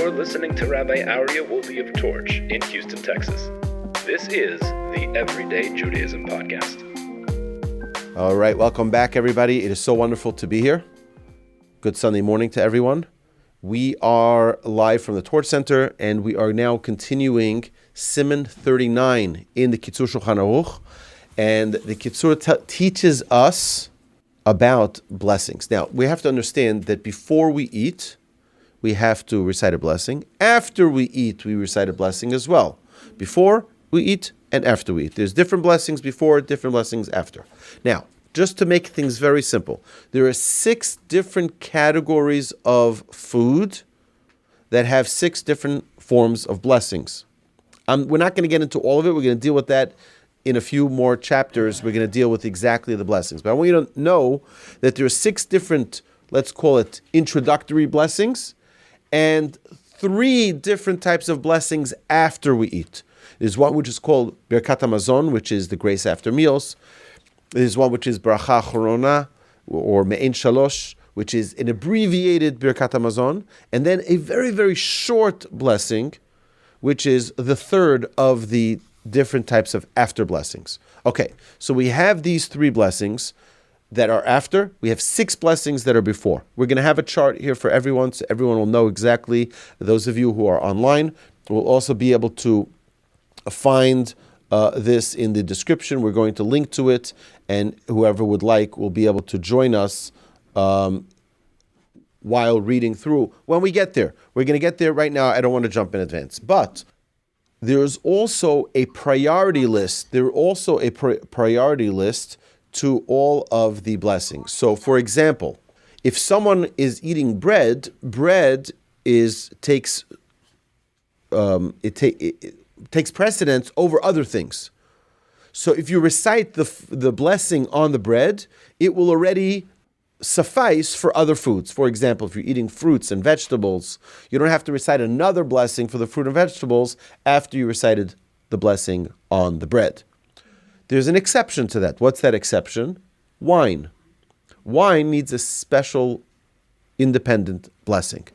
You're listening to Rabbi Aryeh Wolbe of Torch in Houston, Texas. This is the Everyday Judaism Podcast. All right, welcome back, everybody. It is so wonderful to be here. Good Sunday morning to everyone. We are live from the Torch Center, and we are now continuing Siman 39 in the Kitzur Shulchan Aruch. And the Kitzur teaches us about blessings. Now, we have to understand that before we eat, we have to recite a blessing. After we eat, we recite a blessing as well. Before we eat and after we eat. There's different blessings before, different blessings after. Now, just to make things very simple, there are 6 different categories of food that have 6 different forms of blessings. We're not going to get into all of it. We're going to deal with that in a few more chapters. We're going to deal with exactly the blessings. But I want you to know that there are 6 different, let's call it introductory blessings, and 3 different types of blessings after we eat. There's one which is called Birkat HaMazon, which is the grace after meals. There's one which is Bracha Chorona, or Me'en Shalosh, which is an abbreviated Birkat HaMazon, and then a very, very short blessing, which is the third of the different types of after blessings. Okay, so we have these 3 blessings that are after. We have 6 blessings that are before. We're going to have a chart here for everyone, so everyone will know exactly. Those of you who are online will also be able to find this in the description. We're going to link to it, and whoever would like will be able to join us while reading through. When we get there, we're going to get there right now. I don't want to jump in advance, but there's also a priority list. There's also a priority list to all of the blessings. So, for example, if someone is eating bread, takes precedence over other things. So, if you recite the blessing on the bread, it will already suffice for other foods. For example, if you're eating fruits and vegetables, you don't have to recite another blessing for the fruit and vegetables after you recited the blessing on the bread. There's an exception to that. What's that exception? Wine. Wine needs a special independent blessing,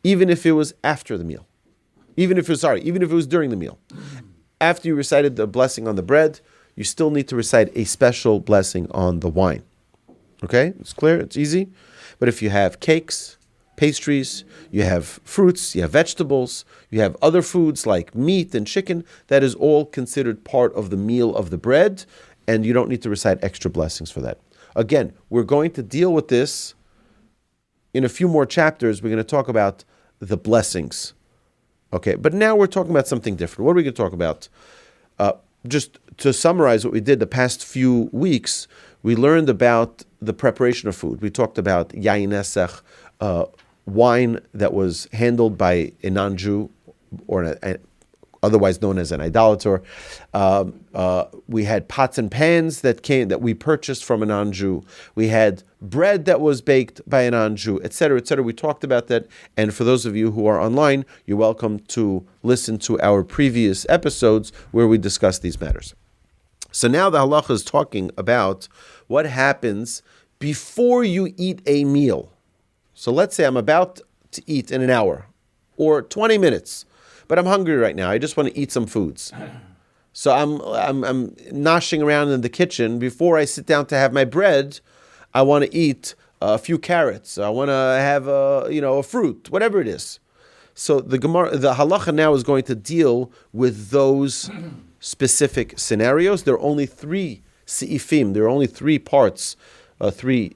even if it was after the meal. Even if it was during the meal. After you recited the blessing on the bread, you still need to recite a special blessing on the wine. Okay? It's clear, it's easy. But if you have cakes, pastries, you have fruits, you have vegetables, you have other foods like meat and chicken, that is all considered part of the meal of the bread, and you don't need to recite extra blessings for that. Again, we're going to deal with this in a few more chapters. We're going to talk about the blessings. Okay, but now we're talking about something different. What are we going to talk about? Just to summarize what we did the past few weeks, we learned about the preparation of food. We talked about yayin nesach, wine that was handled by a non-Jew, or otherwise known as an idolater. We had pots and pans that we purchased from a non-Jew. We had bread that was baked by a non-Jew, etc., etc. We talked about that. And for those of you who are online, you're welcome to listen to our previous episodes where we discussed these matters. So now the halacha is talking about what happens before you eat a meal. So let's say I'm about to eat in an hour or 20 minutes, but I'm hungry right now. I just want to eat some foods. So I'm noshing around in the kitchen. Before I sit down to have my bread, I want to eat a few carrots. I want to have a fruit, whatever it is. So the halacha now is going to deal with those specific scenarios. There are only 3 seifim. There are only 3 parts, 3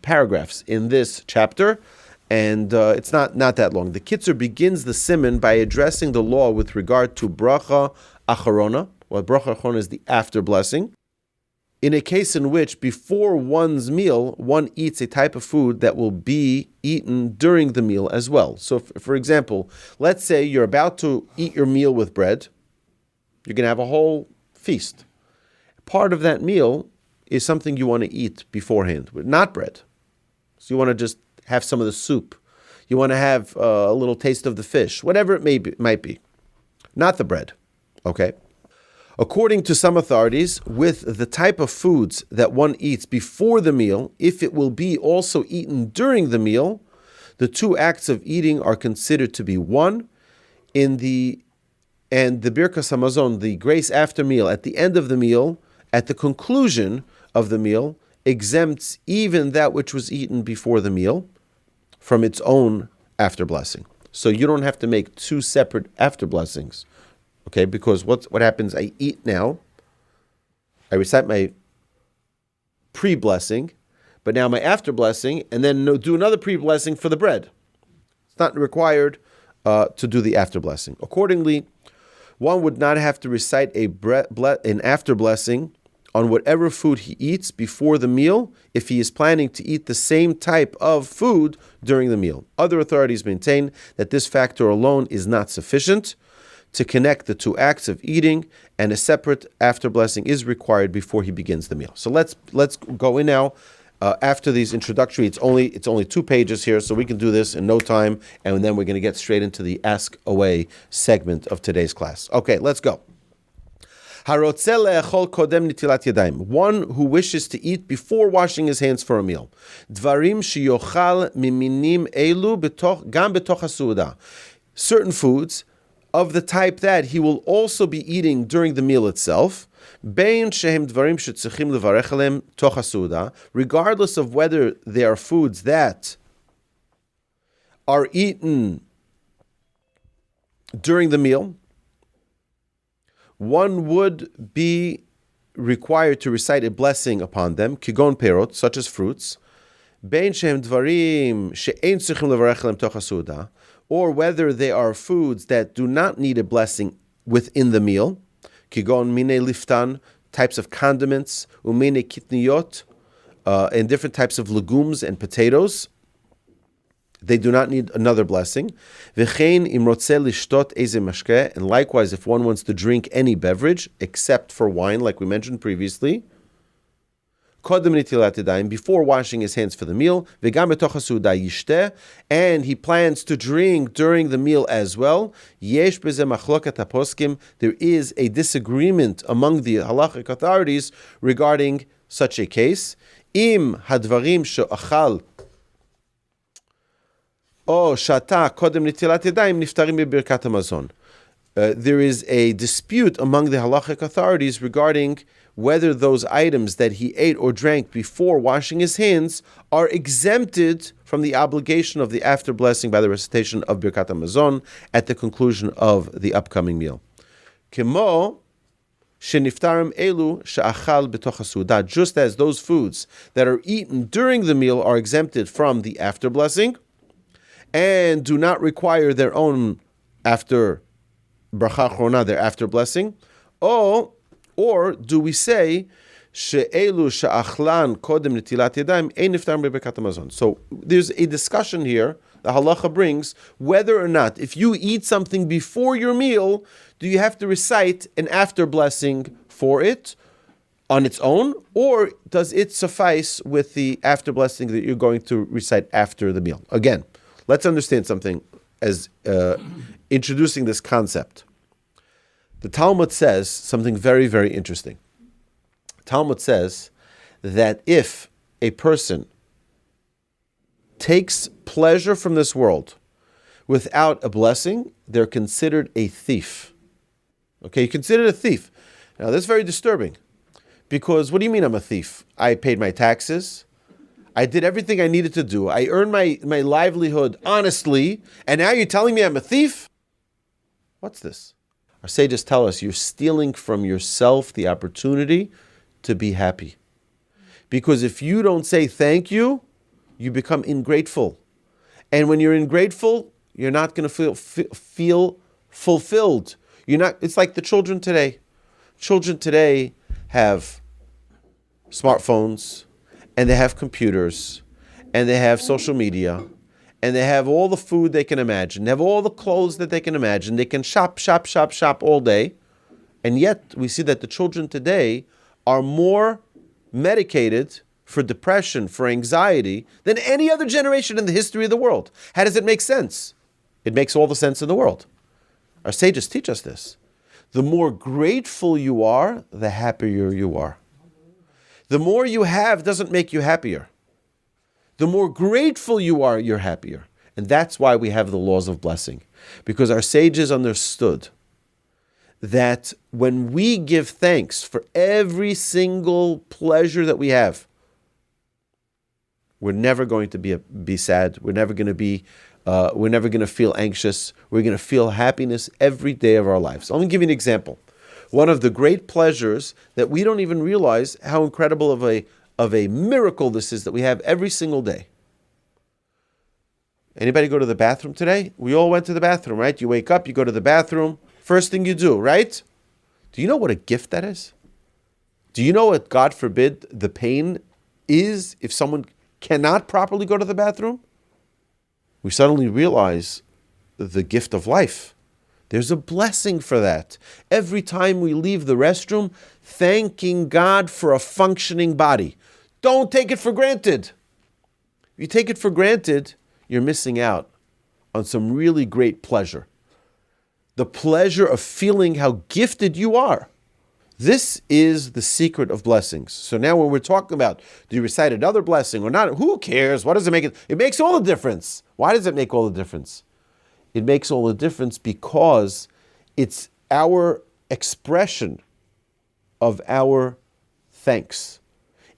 paragraphs in this chapter, and it's not that long. The Kitzur begins the Siman by addressing the law with regard to bracha acharona. Well, bracha acharona is the after blessing. In a case in which before one's meal, one eats a type of food that will be eaten during the meal as well. So, for example, let's say you're about to eat your meal with bread. You're going to have a whole feast. Part of that meal is something you want to eat beforehand, not bread. So you want to just have some of the soup. You want to have a little taste of the fish, whatever it might be. Not the bread, okay? According to some authorities, with the type of foods that one eats before the meal, if it will be also eaten during the meal, the two acts of eating are considered to be one, and the Birkas Hamazon, the grace after meal, at the end of the meal, at the conclusion of the meal, exempts even that which was eaten before the meal from its own after blessing. So you don't have to make two separate after blessings, okay? Because what happens, I eat now, I recite my pre-blessing, but now my after blessing, and then do another pre-blessing for the bread. It's not required to do the after blessing. Accordingly, one would not have to recite an after blessing on whatever food he eats before the meal if he is planning to eat the same type of food during the meal. Other authorities maintain that this factor alone is not sufficient to connect the two acts of eating, and a separate after blessing is required before he begins the meal. So let's go in now. After these introductory, it's only 2 pages here, so we can do this in no time, and then we're going to get straight into the Ask Away segment of today's class. Okay, let's go. One who wishes to eat before washing his hands for a meal. Certain foods of the type that he will also be eating during the meal itself, regardless of whether they are foods that are eaten during the meal, one would be required to recite a blessing upon them, kigon perot, such as fruits, or whether they are foods that do not need a blessing within the meal, kigon mine liftan, types of condiments, umine kitniyot, and different types of legumes and potatoes. They do not need another blessing. And likewise, if one wants to drink any beverage, except for wine, like we mentioned previously, before washing his hands for the meal, and he plans to drink during the meal as well, there is a disagreement among the halachic authorities regarding such a case. Im hadvarim she'achal there is a dispute among the halachic authorities regarding whether those items that he ate or drank before washing his hands are exempted from the obligation of the after blessing by the recitation of Birkat HaMazon at the conclusion of the upcoming meal. Just as those foods that are eaten during the meal are exempted from the after blessing, and do not require their own after bracha chorona, their after blessing, or do we say she'elu she'achlan kodem netilat yadayim ein niftar beberkat hamazon? So there's a discussion here. The halacha brings whether or not if you eat something before your meal, do you have to recite an after blessing for it on its own, or does it suffice with the after blessing that you're going to recite after the meal? Again, let's understand something as introducing this concept. The Talmud says something very, very interesting. Talmud says that if a person takes pleasure from this world without a blessing, they're considered a thief. Okay, you're considered a thief. Now, that's very disturbing. Because what do you mean I'm a thief? I paid my taxes. I did everything I needed to do. I earned my livelihood honestly, and now you're telling me I'm a thief? What's this? Our sages tell us you're stealing from yourself the opportunity to be happy. Because if you don't say thank you, you become ingrateful. And when you're ingrateful, you're not going to feel fulfilled. It's like the children today. Children today have smartphones, and they have computers, and they have social media, and they have all the food they can imagine. They have all the clothes that they can imagine. They can shop all day. And yet, we see that the children today are more medicated for depression, for anxiety, than any other generation in the history of the world. How does it make sense? It makes all the sense in the world. Our sages teach us this. The more grateful you are, the happier you are. The more you have doesn't make you happier. The more grateful you are, you're happier. And that's why we have the laws of blessing. Because our sages understood that when we give thanks for every single pleasure that we have, we're never going to be sad. We're never going to feel anxious. We're going to feel happiness every day of our lives. Let me give you an example. One of the great pleasures that we don't even realize how incredible of a miracle this is that we have every single day. Anybody go to the bathroom today? We all went to the bathroom, right? You wake up, you go to the bathroom. First thing you do, right? Do you know what a gift that is? Do you know what, God forbid, the pain is if someone cannot properly go to the bathroom? We suddenly realize the gift of life. There's a blessing for that. Every time we leave the restroom, thanking God for a functioning body. Don't take it for granted. If you take it for granted, you're missing out on some really great pleasure. The pleasure of feeling how gifted you are. This is the secret of blessings. So now when we're talking about, do you recite another blessing or not? Who cares? What does it make? It makes all the difference. Why does it make all the difference? It makes all the difference because it's our expression of our thanks.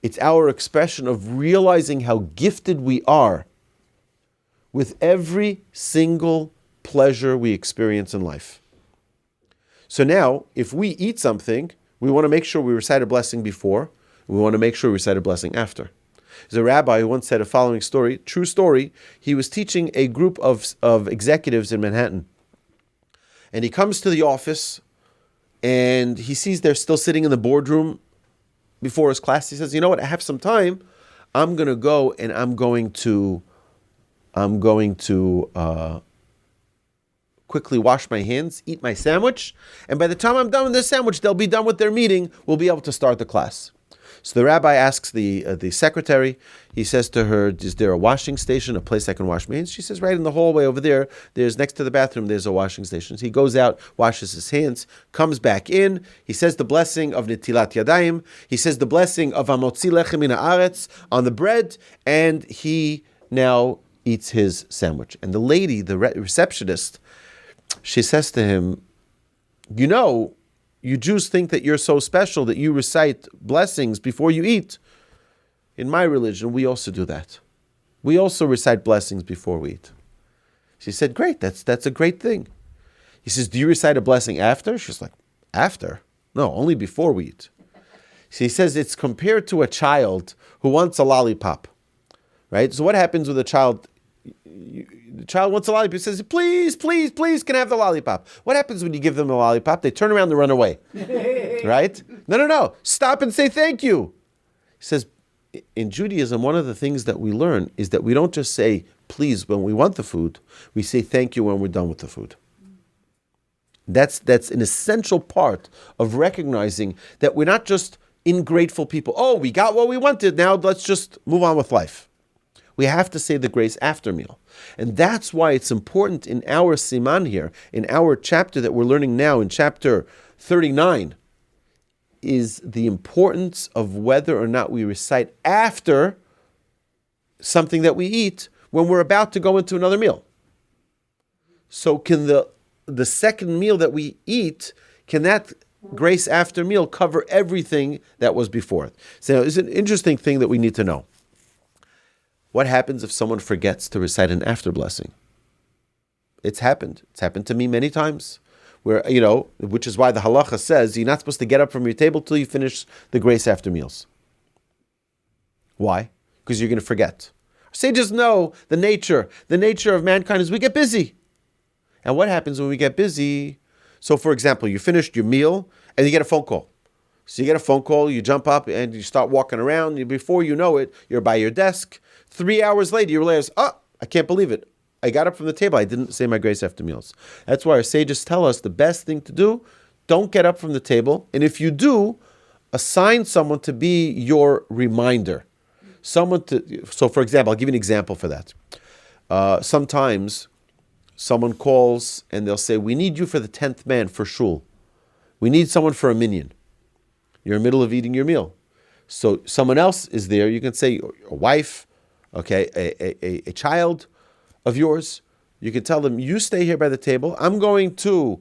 It's our expression of realizing how gifted we are with every single pleasure we experience in life. So now, if we eat something, we want to make sure we recite a blessing before. We want to make sure we recite a blessing after. There's a rabbi who once said a following story, true story. He was teaching a group of executives in Manhattan. And he comes to the office and he sees they're still sitting in the boardroom before his class. He says, you know what, I have some time. I'm going to go and I'm going to quickly wash my hands, eat my sandwich, and by the time I'm done with this sandwich, they'll be done with their meeting. We'll be able to start the class. So the rabbi asks the secretary, he says to her, is there a washing station, a place I can wash my hands? She says, right in the hallway over there, there's next to the bathroom, there's a washing station. So he goes out, washes his hands, comes back in, he says the blessing of Netilat Yadayim, he says the blessing of Hamotzi Lechem Min Haaretz on the bread, and he now eats his sandwich. And the lady, the receptionist, she says to him, you know, you Jews think that you're so special that you recite blessings before you eat. In my religion, we also do that. We also recite blessings before we eat. She said, great, that's a great thing. He says, do you recite a blessing after? She's like, after? No, only before we eat. So he says it's compared to a child who wants a lollipop, right? So what happens with a child? The child wants a lollipop. He says, please, please, please, can I have the lollipop? What happens when you give them a lollipop? They turn around and run away. Right? No. Stop and say thank you. He says, in Judaism, one of the things that we learn is that we don't just say please when we want the food. We say thank you when we're done with the food. That's an essential part of recognizing that we're not just ingrateful people. Oh, we got what we wanted. Now let's just move on with life. We have to say the grace after meal. And that's why it's important in our Siman here, in our chapter that we're learning now, in chapter 39, is the importance of whether or not we recite after something that we eat when we're about to go into another meal. So can the second meal that we eat, can that grace after meal cover everything that was before it? So it's an interesting thing that we need to know. What happens if someone forgets to recite an after blessing? It's happened. It's happened to me many times. Where, which is why the Halacha says you're not supposed to get up from your table till you finish the grace after meals. Why? Because you're going to forget. Sages know the nature of mankind is we get busy. And what happens when we get busy? So, for example, you finished your meal and you get a phone call. So you get a phone call, you jump up and you start walking around. Before you know it, you're by your desk. 3 hours later, you realize, I can't believe it. I got up from the table. I didn't say my grace after meals. That's why our sages tell us the best thing to do, don't get up from the table. And if you do, assign someone to be your reminder. So for example, I'll give you an example for that. Sometimes someone calls and they'll say, we need you for the 10th man for shul. We need someone for a minyan. You're in the middle of eating your meal. So someone else is there. You can say a wife, okay, a child, of yours. You can tell them, you stay here by the table. I'm going to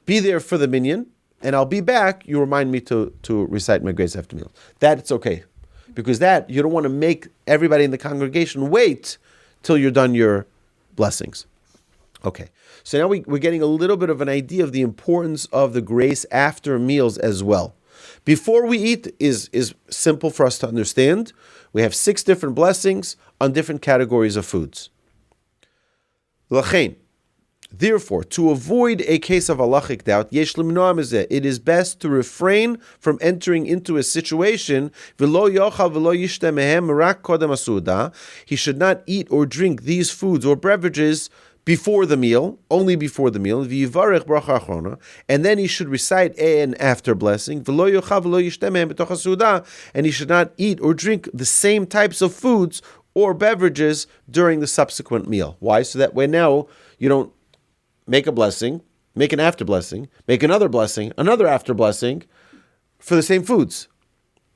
be there for the minyan, and I'll be back. You remind me to recite my grace after meal. That's okay. Because that, you don't want to make everybody in the congregation wait till you're done your blessings. Okay. So now we're getting a little bit of an idea of the importance of the grace after meals as well. Before we eat is simple for us to understand. We have 6 different blessings on different categories of foods. Lachein. Therefore, to avoid a case of halachic doubt, it is best to refrain from entering into a situation. He should not eat or drink these foods or beverages before the meal, only before the meal, and then he should recite an after blessing, and he should not eat or drink the same types of foods or beverages during the subsequent meal. Why? So that way now you don't make a blessing, make an after blessing, make another blessing, another after blessing for the same foods,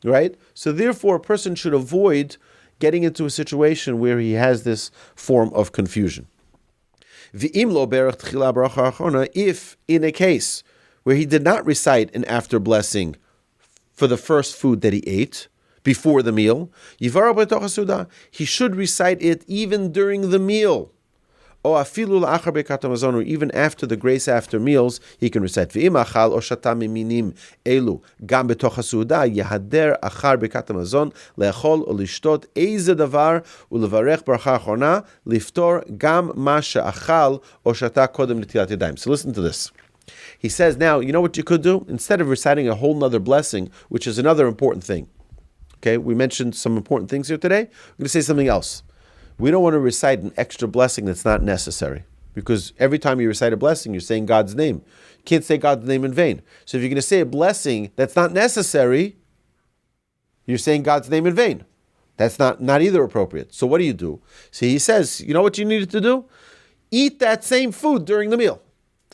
right? So therefore a person should avoid getting into a situation where he has this form of confusion. If in a case where he did not recite an after blessing for the first food that he ate before the meal, he should recite it even during the meal. Or even after the grace after meals, he can recite. So listen to this. He says now, you know what you could do? Instead of reciting a whole nother blessing, which is another important thing. Okay, we mentioned some important things here today. We're going to say something else. We don't want to recite an extra blessing that's not necessary. Because every time you recite a blessing, you're saying God's name. You can't say God's name in vain. So if you're going to say a blessing that's not necessary, you're saying God's name in vain. That's not either appropriate. So what do? See, he says, you know what you needed to do? Eat that same food during the meal.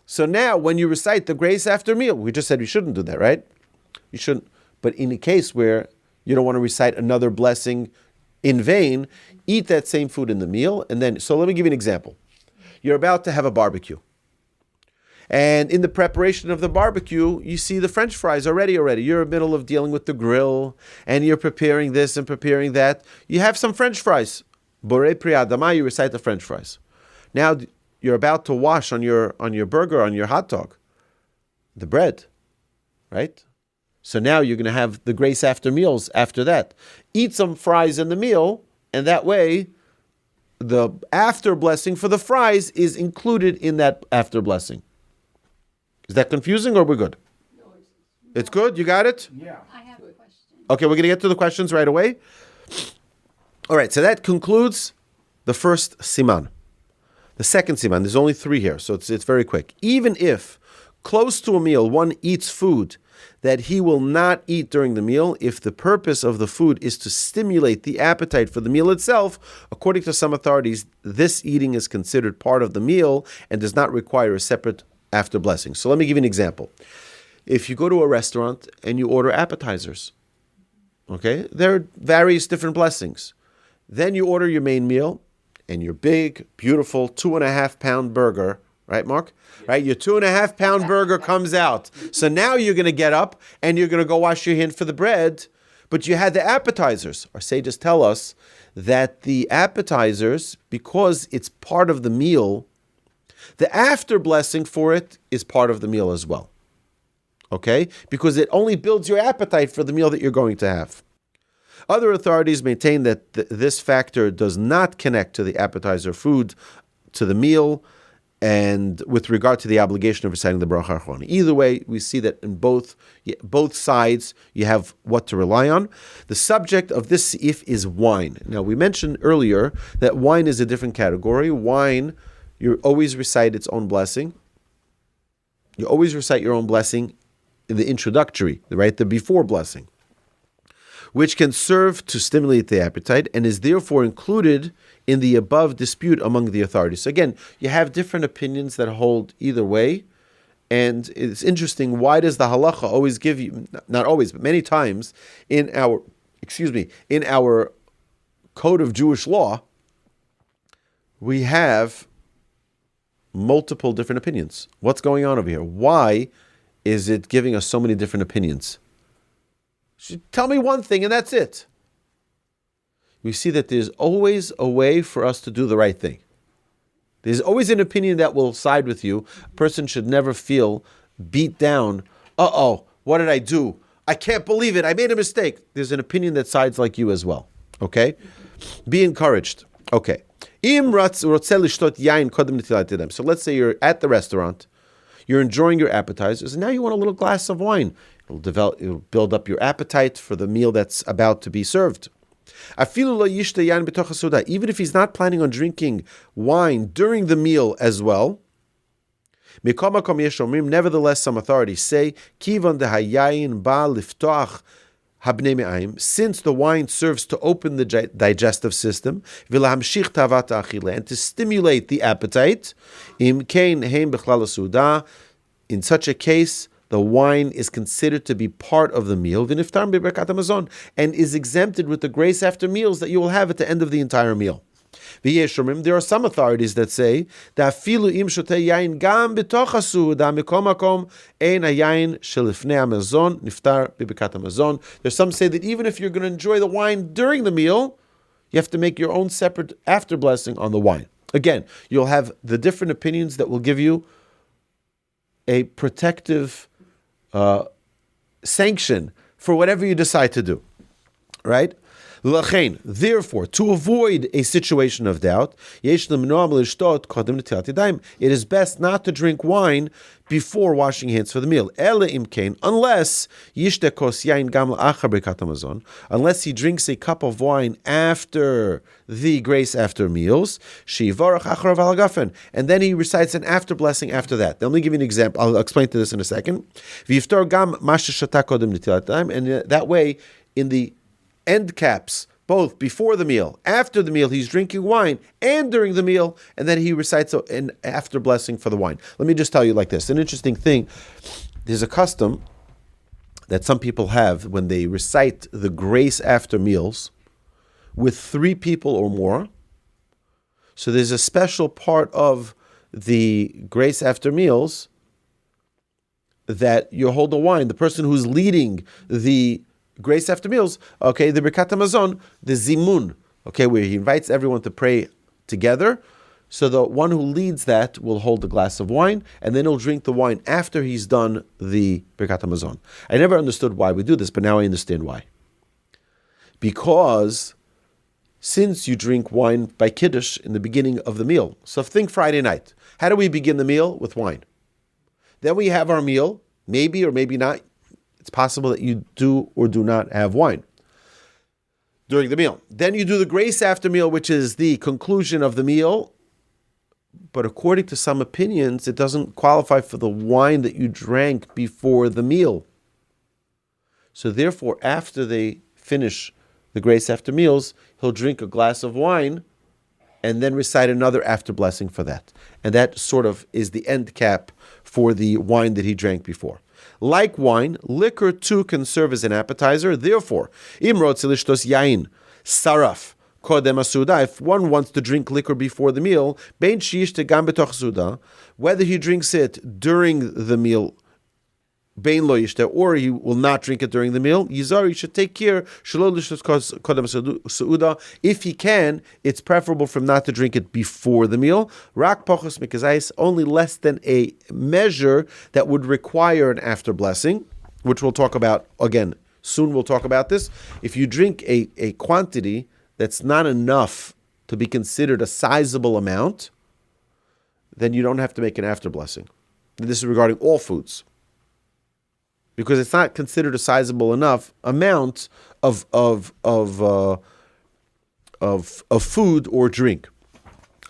So now when you recite the grace after meal, we just said you shouldn't do that, right? You shouldn't. But in a case where you don't want to recite another blessing in vain, eat that same food in the meal, and then, so let me give you an example. You're about to have a barbecue. And in the preparation of the barbecue, you see the French fries already. You're in the middle of dealing with the grill, and you're preparing this and preparing that. You have some French fries. Borei pri adama, you recite the French fries. Now, you're about to wash on your burger, on your hot dog, the bread, right? So now you're going to have the grace after meals after that. Eat some fries in the meal, and that way the after blessing for the fries is included in that after blessing. Is that confusing or we're good? No, it's good? You got it? Yeah. I have a question. Okay, we're going to get to the questions right away. All right, so that concludes the first Siman. The second Siman, there's only 3 here, so it's very quick. Even if close to a meal one eats food that he will not eat during the meal, if the purpose of the food is to stimulate the appetite for the meal itself, according to some authorities, this eating is considered part of the meal and does not require a separate after blessing. So let me give you an example. If you go to a restaurant and you order appetizers, okay, there are various different blessings. Then you order your main meal and your big, beautiful 2.5-pound burger, right, Mark? Right, your 2.5-pound burger comes out. So now you're going to get up and you're going to go wash your hand for the bread, but you had the appetizers. Our sages tell us that the appetizers, because it's part of the meal, the after blessing for it is part of the meal as well. Okay? Because it only builds your appetite for the meal that you're going to have. Other authorities maintain that this factor does not connect to the appetizer food, to the meal, and with regard to the obligation of reciting the bracha achrona. Either way, we see that in both sides you have what to rely on. The subject of this seif is wine. Now, we mentioned earlier that wine is a different category. Wine, you always recite its own blessing. You always recite your own blessing in the introductory, right, the before blessing, which can serve to stimulate the appetite and is therefore included in the above dispute among the authorities. So again, you have different opinions that hold either way, and it's interesting, why does the halacha always give you, not always, but many times in our code of Jewish law, we have multiple different opinions. What's going on over here? Why is it giving us so many different opinions? Tell me one thing and that's it. We see that there's always a way for us to do the right thing. There's always an opinion that will side with you. A person should never feel beat down. What did I do? I can't believe it. I made a mistake. There's an opinion that sides like you as well. Okay? Be encouraged. Okay. So let's say you're at the restaurant. You're enjoying your appetizers, and now you want a little glass of wine. It'll build up your appetite for the meal that's about to be served. Even if he's not planning on drinking wine during the meal as well, nevertheless, some authorities say, since the wine serves to open the digestive system and to stimulate the appetite, in such a case, the wine is considered to be part of the meal and is exempted with the grace after meals that you will have at the end of the entire meal. There are some authorities that say that there's some say that even if you're going to enjoy the wine during the meal, you have to make your own separate after blessing on the wine. Again, you'll have the different opinions that will give you a protective sanction for whatever you decide to do, right? Therefore, to avoid a situation of doubt, it is best not to drink wine before washing hands for the meal. Unless he drinks a cup of wine after the grace after meals, and then he recites an after blessing after that. Let me give you an example. I'll explain to this in a second. And that way, in the end caps, both before the meal, after the meal, he's drinking wine, and during the meal, and then he recites an after blessing for the wine. Let me just tell you like this. An interesting thing, there's a custom that some people have when they recite the grace after meals with 3 people or more. So there's a special part of the grace after meals that you hold the wine. The person who's leading the grace after meals, okay, the Birkat Hamazon, the Zimun, okay, where he invites everyone to pray together. So the one who leads that will hold the glass of wine, and then he'll drink the wine after he's done the Birkat Hamazon. I never understood why we do this, but now I understand why. Because since you drink wine by Kiddush in the beginning of the meal, so think Friday night. How do we begin the meal? With wine. Then we have our meal, maybe or maybe not. It's possible that you do or do not have wine during the meal. Then you do the grace after meal, which is the conclusion of the meal. But according to some opinions, it doesn't qualify for the wine that you drank before the meal. So therefore, after they finish the grace after meals, he'll drink a glass of wine and then recite another after blessing for that. And that sort of is the end cap for the wine that he drank before. Like wine, liquor too can serve as an appetizer. Therefore, imrot silishtos yain saraf kodem asuda. If one wants to drink liquor before the meal, bein shish te gam betoch suda, whether he drinks it during the meal, bein lo yishte, or he will not drink it during the meal, yizar, he should take care shelo lishtos kodem suda. If he can, it's preferable for him not to drink it before the meal. Rak pochos mikazais, only less than a measure that would require an after blessing, which we'll talk about again soon. We'll talk about this. If you drink a quantity that's not enough to be considered a sizable amount, then you don't have to make an after blessing. This is regarding all foods, because it's not considered a sizable enough amount of food or drink.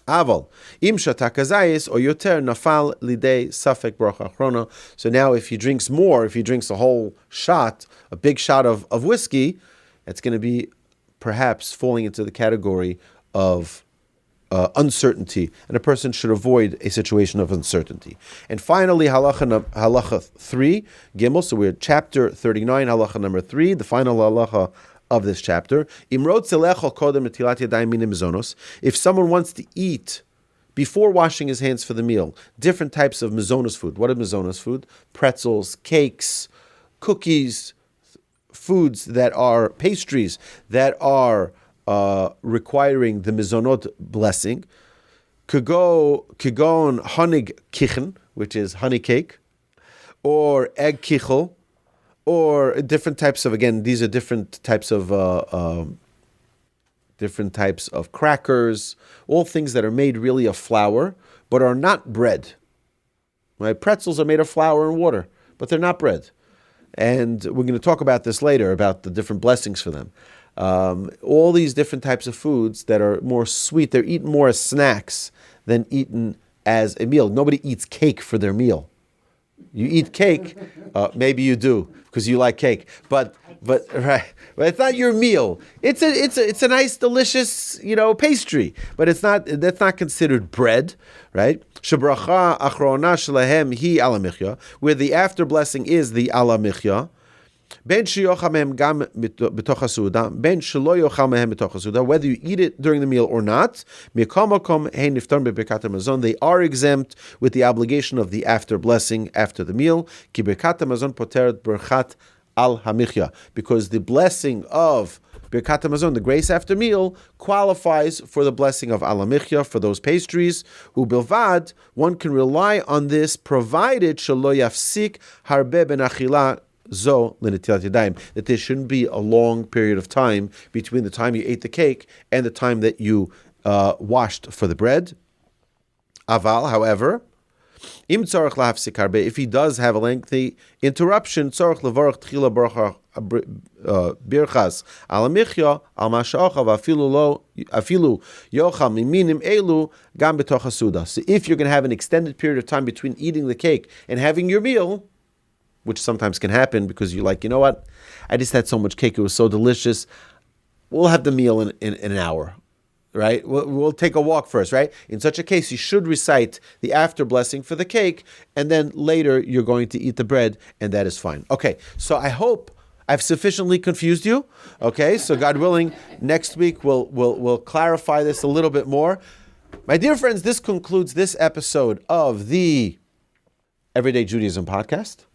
Aval im shata kazayis or yoter nafal lidei safek bracha achrona. So now, if he drinks more, if he drinks a whole shot, a big shot of whiskey, it's going to be perhaps falling into the category of uncertainty, and a person should avoid a situation of uncertainty. And finally, halacha 3, Gimel. So we're at chapter 39, halacha number 3, the final halacha of this chapter. If someone wants to eat before washing his hands for the meal, different types of mizonos food. What is mizonos food? Pretzels, cakes, cookies, foods that are pastries that are requiring the mizonot blessing. Kigon honig kichen, which is honey cake, or egg kichel, or different types of, again, these are different types of crackers, all things that are made really of flour, but are not bread. Right? Pretzels are made of flour and water, but they're not bread. And we're going to talk about this later, about the different blessings for them. All these different types of foods that are more sweet, they're eaten more as snacks than eaten as a meal. Nobody eats cake for their meal. You eat cake, maybe you do because you like cake, but right, but it's not your meal. It's a nice, delicious, pastry, but it's not. That's not considered bread, right? Shebracha achrona shelahem hi ala michya, where the after blessing is the ala michya. Ben sheyochal mehem gam b'toch hasuda, ben shelo yochal mehem b'toch hasuda, whether you eat it during the meal or not, mikol makom hein niftar b'birkat hamazon, they are exempt with the obligation of the after blessing after the meal. Ki birkat hamazon poteret birkat al hamichya, because the blessing of birkat hamazon, the grace after meal, qualifies for the blessing of al hamichya for those pastries. Ubilvad, one can rely on this provided shelo yafsik harbe ben achila. That there shouldn't be a long period of time between the time you ate the cake and the time that you washed for the bread. Aval, however, if he does have a lengthy interruption, birchas al michya al masha'achav afilu yochal miminim elu gam b'toch hasuda. So if you're going to have an extended period of time between eating the cake and having your meal, which sometimes can happen because you're like, you know what, I just had so much cake, it was so delicious, we'll have the meal in an hour, right? We'll take a walk first, right? In such a case, you should recite the after blessing for the cake, and then later you're going to eat the bread, and that is fine. Okay, so I hope I've sufficiently confused you. Okay, so God willing, next week we'll clarify this a little bit more. My dear friends, this concludes this episode of the Everyday Judaism Podcast.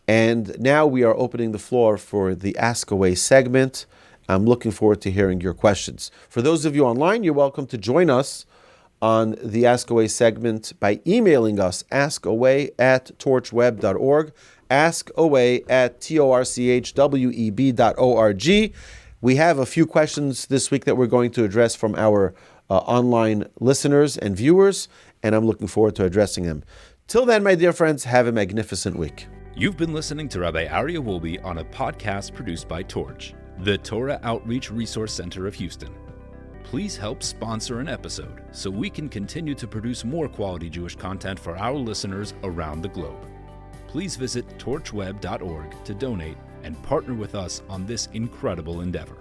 And now we are opening the floor for the Ask Away segment. I'm looking forward to hearing your questions. For those of you online, you're welcome to join us on the Ask Away segment by emailing us, askaway@torchweb.org, askaway@torchweb.org. We have a few questions this week that we're going to address from our online listeners and viewers, and I'm looking forward to addressing them. Till then, my dear friends, have a magnificent week. You've been listening to Rabbi Aryeh Wolbe on a podcast produced by Torch, the Torah Outreach Resource Center of Houston. Please help sponsor an episode so we can continue to produce more quality Jewish content for our listeners around the globe. Please visit torchweb.org to donate and partner with us on this incredible endeavor.